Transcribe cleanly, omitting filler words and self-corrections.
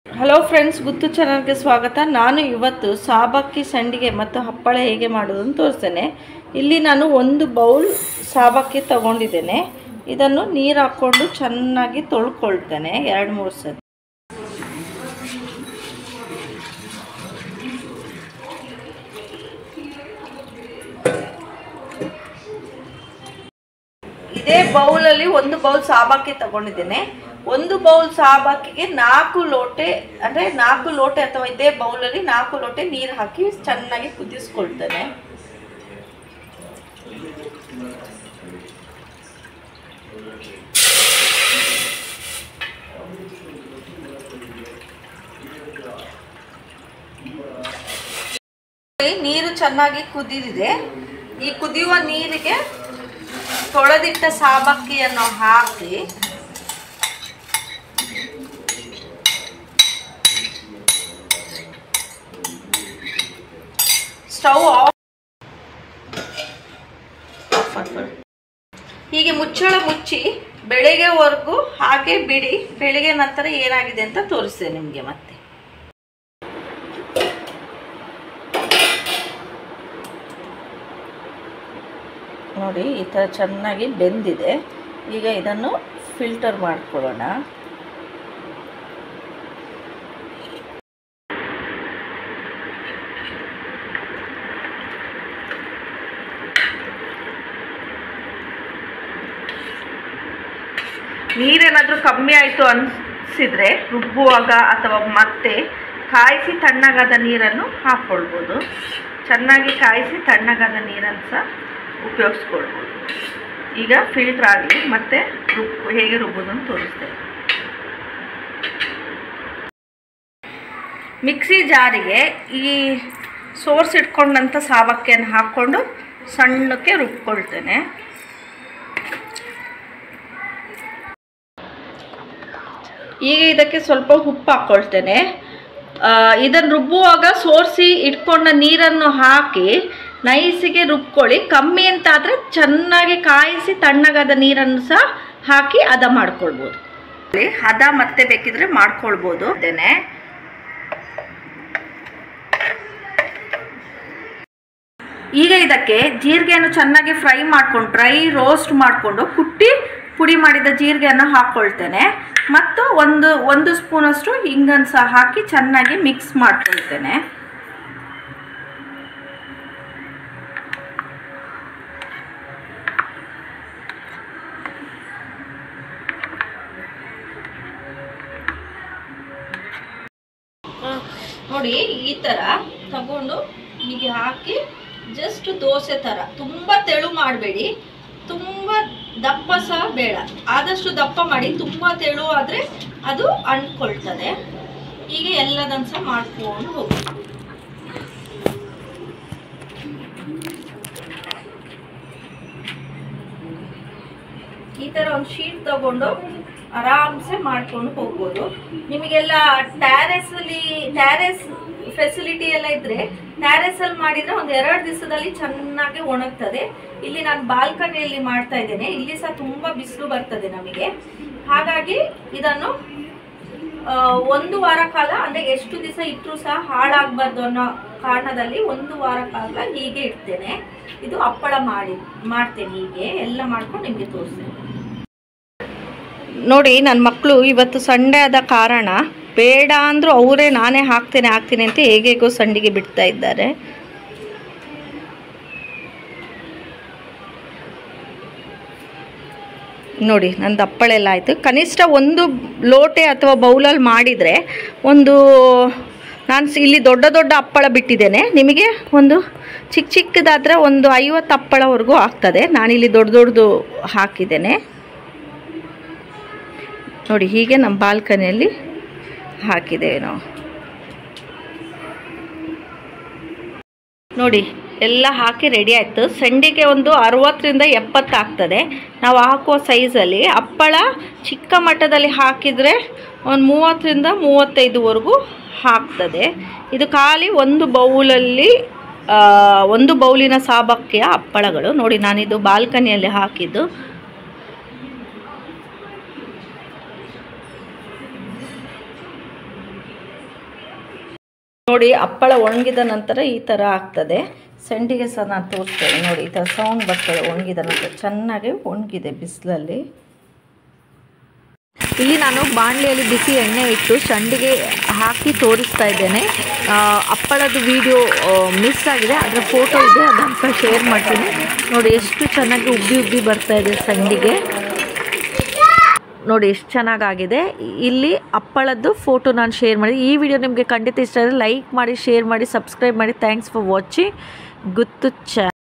Hello friends, ಗುತ್ತು ಚಾನಲ್ಗೆ ಸ್ವಾಗತ. ನಾನು ಇವತ್ತು ಸಾಬಕ್ಕಿ ಸಂಡಿಗೆ ಮತ್ತು ಹಪ್ಪಳ ಹೇಗೆ ಮಾಡೋದನ್ನು ತೋರಿಸ್ತೇನೆ. ಇಲ್ಲಿ ನಾನು ಒಂದು ಬೌಲ್ ಸಾಬಕ್ಕಿ ತಗೊಂಡಿದ್ದೇನೆ. ಇದನ್ನು ನೀರು ಹಾಕ್ಕೊಂಡು ಚೆನ್ನಾಗಿ ತೊಳ್ಕೊಳ್ತೇನೆ 2-3 ಸತಿ. ಇದೇ ಬೌಲಲ್ಲಿ ಒಂದು ಬೌಲ್ ಸಾಬಕ್ಕಿ ತಗೊಂಡಿದ್ದೇನೆ. ಒಂದು ಬೌಲ್ ಸಾಬಕ್ಕಿಗೆ 4 ಲೋಟೆ ಅಂದರೆ 4 ಲೋಟೆ ಅಥವಾ ಇದೇ ಬೌಲಲ್ಲಿ 4 ಲೋಟೆ ನೀರು ಹಾಕಿ ಚೆನ್ನಾಗಿ ಕುದಿಸ್ಕೊಳ್ತೇನೆ. ನೀರು ಚೆನ್ನಾಗಿ ಕುದಿದಿದೆ. ಈ ಕುದಿಯುವ ನೀರಿಗೆ ತೊಳೆದಿಟ್ಟ ಸಾಬಕ್ಕಿಯನ್ನು ಹಾಕಿ ಸ್ಟವ್ ಆಫ್. ಹೀಗೆ ಮುಚ್ಚಳ ಮುಚ್ಚಿ ಬೆಳಗ್ಗೆವರೆಗೂ ಹಾಗೆ ಬಿಡಿ. ಬೆಳಗ್ಗೆ ನಂತರ ಏನಾಗಿದೆ ಅಂತ ತೋರಿಸ್ತೇನೆ ನಿಮಗೆ. ಮತ್ತೆ ನೋಡಿ, ಈ ಥರ ಚೆನ್ನಾಗಿ ಬೆಂದಿದೆ. ಈಗ ಇದನ್ನು ಫಿಲ್ಟರ್ ಮಾಡ್ಕೊಳ್ಳೋಣ. ನೀರೇನಾದರೂ ಕಮ್ಮಿ ಆಯಿತು ಅನಿಸಿದರೆ ರುಬ್ಬುವಾಗ ಅಥವಾ ಮತ್ತೆ ಕಾಯಿಸಿ ತಣ್ಣಗಾದ ನೀರನ್ನು ಹಾಕ್ಕೊಳ್ಬೋದು. ಚೆನ್ನಾಗಿ ಕಾಯಿಸಿ ತಣ್ಣಗಾದ ನೀರನ್ನು ಸಹ ಉಪಯೋಗಿಸ್ಕೊಳ್ಬೋದು. ಈಗ ಫಿಲ್ಟರ್ ಆಗಲಿ, ಮತ್ತೆ ಹೇಗೆ ರುಬ್ಬೋದನ್ನು ತೋರಿಸ್ತೇನೆ. ಮಿಕ್ಸಿ ಜಾರಿಗೆ ಈ ಸೋರ್ಸ್ ಇಟ್ಕೊಂಡಂಥ ಸಾಬಕ್ಕಿಯನ್ನು ಹಾಕ್ಕೊಂಡು ಸಣ್ಣಕ್ಕೆ ರುಬ್ಕೊಳ್ತೇನೆ. ಈಗ ಇದಕ್ಕೆ ಸ್ವಲ್ಪ ಉಪ್ಪು ಹಾಕ್ಕೊಳ್ತೇನೆ. ಇದನ್ನು ರುಬ್ಬುವಾಗ ಸೋರಿಸಿ ಇಟ್ಕೊಂಡ ನೀರನ್ನು ಹಾಕಿ ನೈಸಿಗೆ ರುಬ್ಕೊಳ್ಳಿ. ಕಮ್ಮಿ ಅಂತಾದರೆ ಚೆನ್ನಾಗಿ ಕಾಯಿಸಿ ತಣ್ಣಗಾದ ನೀರನ್ನು ಸಹ ಹಾಕಿ ಹದ ಮಾಡ್ಕೊಳ್ಬೋದು. ಹದ ಮತ್ತೆ ಬೇಕಿದ್ರೆ ಮಾಡ್ಕೊಳ್ಬೋದು. ಈಗ ಇದಕ್ಕೆ ಜೀರಿಗೆಯನ್ನು ಚೆನ್ನಾಗಿ ಫ್ರೈ ಮಾಡ್ಕೊಂಡು ಡ್ರೈ ರೋಸ್ಟ್ ಮಾಡಿಕೊಂಡು ಕುಟ್ಟಿ ಪುಡಿ ಮಾಡಿದ ಜೀರಿಗೆಯನ್ನು ಹಾಕ್ಕೊಳ್ತೇನೆ. ಮತ್ತು ಒಂದು ಸ್ಪೂನಷ್ಟು ಹಿಂಗನ್ನು ಸಹ ಹಾಕಿ ಚೆನ್ನಾಗಿ ಮಿಕ್ಸ್ ಮಾಡ್ಕೊಳ್ತೇನೆ. ನೋಡಿ, ಈ ಥರ ತಗೊಂಡು ಹೀಗೆ ಹಾಕಿ ಜಸ್ಟ್ ದೋಸೆ ಥರ, ತುಂಬ ತೆಳು ಮಾಡಬೇಡಿ, ತುಂಬ ದಪ್ಪ ಸಹ ಬೇಡ. ಆದಷ್ಟು ದಪ್ಪ ಮಾಡಿ. ತುಂಬ ತೆಳು ಆದರೆ ಅದು ಅಂಟ್ಕೊಳ್ತದೆ. ಹೀಗೆ ಎಲ್ಲದನ್ನು ಸಹ ಮಾಡ್ಕೊಂಡು ಹೋಗಿ. ಈ ಥರ ಒಂದು ಶೀಟ್ ತಗೊಂಡು ಆರಾಮ್ಸೆ ಮಾಡ್ಕೊಂಡು ಹೋಗ್ಬೋದು. ನಿಮಗೆಲ್ಲ ಟ್ಯಾರೆಸ್ ಫೆಸಿಲಿಟಿ ಎಲ್ಲ ಇದ್ರೆ ಟ್ಯಾರೆಸಲ್ಲಿ ಮಾಡಿದರೆ ಒಂದು 2 ದಿವಸದಲ್ಲಿ ಚೆನ್ನಾಗಿ ಒಣಗ್ತದೆ. ಇಲ್ಲಿ ನಾನು ಬಾಲ್ಕನಿಯಲ್ಲಿ ಮಾಡ್ತಾ ಇದ್ದೇನೆ. ಇಲ್ಲಿ ಸಹ ತುಂಬ ಬಿಸಿಲು ಬರ್ತದೆ ನಮಗೆ. ಹಾಗಾಗಿ ಇದನ್ನು 1 ವಾರ ಕಾಲ, ಅಂದರೆ ಎಷ್ಟು ದಿವಸ ಇಟ್ಟರೂ ಸಹ ಹಾಳಾಗಬಾರ್ದು ಅನ್ನೋ ಕಾರಣದಲ್ಲಿ 1 ವಾರ ಕಾಲ ಹೀಗೆ ಇಡ್ತೇನೆ. ಇದು ಹಪ್ಪಳ ಮಾಡ್ತೇನೆ. ಹೀಗೆ ಎಲ್ಲ ಮಾಡ್ಕೊಂಡು ನಿಮಗೆ ತೋರಿಸ್ತೇನೆ. ನೋಡಿ, ನನ್ನ ಮಕ್ಕಳು ಇವತ್ತು ಸಂಡೇ ಆದ ಕಾರಣ ಬೇಡ ಅಂದರೂ ಅವರೇ ನಾನೇ ಹಾಕ್ತೇನೆ ಅಂತ ಹೇಗೇಗೋ ಸಂಡಿಗೆ ಬಿಡ್ತಾ ಇದ್ದಾರೆ. ನೋಡಿ, ನಂದು ಹಪ್ಪಳ ಎಲ್ಲ ಆಯಿತು. ಕನಿಷ್ಠ 1 ಲೋಟೆ ಅಥವಾ ಬೌಲಲ್ಲಿ ಮಾಡಿದರೆ ನಾನು ಇಲ್ಲಿ ದೊಡ್ಡ ಹಪ್ಪಳ ಬಿಟ್ಟಿದ್ದೇನೆ. ನಿಮಗೆ ಒಂದು ಚಿಕ್ಕದಾದರೆ ಒಂದು 50 ಹಪ್ಪಳವರೆಗೂ ಆಗ್ತದೆ. ನಾನಿಲ್ಲಿ ದೊಡ್ಡದು ಹಾಕಿದ್ದೇನೆ. ನೋಡಿ, ಹೀಗೆ ನಮ್ಮ ಬಾಲ್ಕನಿಯಲ್ಲಿ ಹಾಕಿದ್ದೇವೆ ನಾವು. ನೋಡಿ, ಎಲ್ಲ ಹಾಕಿ ರೆಡಿ ಆಯಿತು. ಸಂಡಿಗೆ ಒಂದು 60ರಿಂದ 70 ಆಗ್ತದೆ ನಾವು ಹಾಕುವ ಸೈಜಲ್ಲಿ. ಹಪ್ಪಳ ಚಿಕ್ಕ ಮಟ್ಟದಲ್ಲಿ ಹಾಕಿದರೆ ಒಂದು 30ರಿಂದ 35ವರೆಗೂ ಆಗ್ತದೆ. ಇದು ಖಾಲಿ ಒಂದು ಬೌಲಲ್ಲಿ 1 ಬೌಲಿನ ಸಾಬಕ್ಕಿಯ ಹಪ್ಪಳಗಳು. ನೋಡಿ, ನಾನಿದು ಬಾಲ್ಕನಿಯಲ್ಲಿ ಹಾಕಿದ್ದು. ನೋಡಿ ಹಪ್ಪಳ ಒಣಗಿದ ನಂತರ ಈ ಥರ ಆಗ್ತದೆ. ಸಂಡಿಗೆ ಸಹ ನಾನು ತೋರಿಸ್ತೇನೆ ನೋಡಿ, ಈ ಥರ ಸೌಂಡ್ ಬರ್ತದೆ ಒಣಗಿದ ನಂತರ. ಚೆನ್ನಾಗಿ ಒಣಗಿದೆ ಬಿಸಿಲಲ್ಲಿ. ಇಲ್ಲಿ ನಾನು ಬಾಣಲೆಯಲ್ಲಿ ಬಿಸಿ ಎಣ್ಣೆ ಇಟ್ಟು ಸಂಡಿಗೆ ಹಾಕಿ ತೋರಿಸ್ತಾ ಇದ್ದೇನೆ. ಹಪ್ಪಳದ ವಿಡಿಯೋ ಮಿಸ್ ಆಗಿದೆ, ಅದರ ಫೋಟೋ ಇದೆ, ಅದನ್ನು ಶೇರ್ ಮಾಡ್ತೀನಿ. ನೋಡಿ ಎಷ್ಟು ಚೆನ್ನಾಗಿ ಉಬ್ಬಿ ಉಬ್ಬಿ ಬರ್ತಾ ಇದೆ ಸಂಡಿಗೆ. ನೋಡಿ ಎಷ್ಟು ಚೆನ್ನಾಗಾಗಿದೆ. ಇಲ್ಲಿ ಹಪ್ಪಳದ್ದು ಫೋಟೋ ನಾನು ಶೇರ್ ಮಾಡಿ. ಈ ವಿಡಿಯೋ ನಿಮಗೆ ಖಂಡಿತ ಇಷ್ಟ ಆದರೆ ಲೈಕ್ ಮಾಡಿ, ಶೇರ್ ಮಾಡಿ, ಸಬ್ಸ್ಕ್ರೈಬ್ ಮಾಡಿ. Thanks for watching. ಗುತ್ತು ಚ